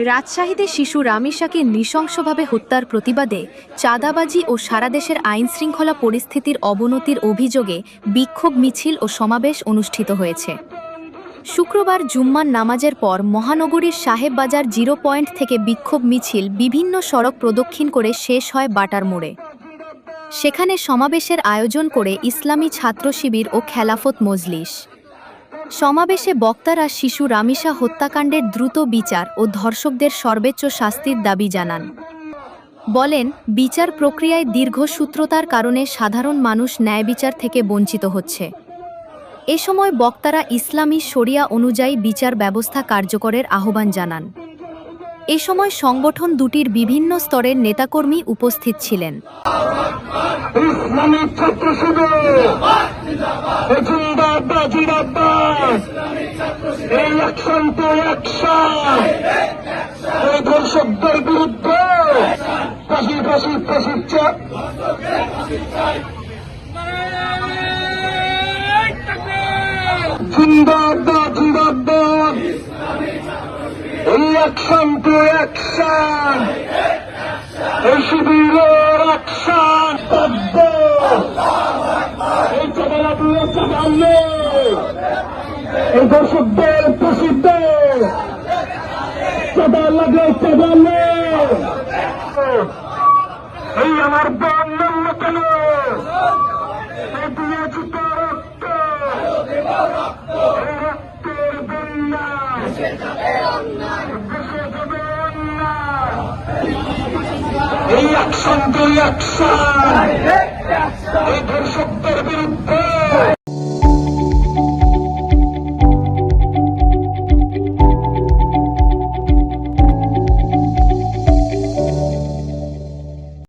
রাজশাহীতে শিশু রামিসাকে নৃশংসভাবে হত্যার প্রতিবাদে চাঁদাবাজি ও সারা দেশের আইনশৃঙ্খলা পরিস্থিতির অবনতির অভিযোগে বিক্ষোভ মিছিল ও সমাবেশ অনুষ্ঠিত হয়েছে। শুক্রবার জুম্মার নামাজের পর মহানগরীর সাহেববাজার 0 পয়েন্ট থেকে বিক্ষোভ মিছিল বিভিন্ন সড়ক প্রদক্ষিণ করে শেষ হয় বাটার মোড়ে। সেখানে সমাবেশের আয়োজন করে ইসলামী ছাত্র শিবির ও খেলাফত মজলিস। সমাবেশে বক্তারা শিশু রামিসা হত্যাকাণ্ডের দ্রুত বিচার ও ধর্ষকদের সর্বোচ্চ শাস্তির দাবি জানান। বলেন, বিচার প্রক্রিয়ায় দীর্ঘসূত্রতার কারণে সাধারণ মানুষ ন্যায়বিচার থেকে বঞ্চিত হচ্ছে। এ সময় বক্তারা ইসলামী শরিয়া অনুযায়ী বিচার ব্যবস্থা কার্যকরের আহ্বান জানান। এ সময় সংগঠন দুটির বিভিন্ন স্তরের নেতাকর্মী উপস্থিত ছিলেন। ইসলামী ছাত্র শিবির জিন্দাবাদ জিন্দাবাদ, এই অ্যাকশন টু অ্যাকশন, এই ধর্ষকদের বিরুদ্ধে ফাঁসি ফাঁসি ফাঁসি চাই। জিন্দাবাদ জিন্দাবাদ, এই অ্যাকশন টু অ্যাকশন, এই শিবিরের অ্যাকশন। এই চাঁদাবাজিও চাঁদালে, এই দর্শকদের প্রসিদ্ধ চাঁদা লাগে চাঁদালে, এই আমার বোন নাম কেন এই দিয়েছি তো রক্ত, এই রক্তের বন্যা দেশে যাবে অন্যা। এই অ্যাকশন টু অ্যাকশন, এই ধর্ষকদের বিরুদ্ধে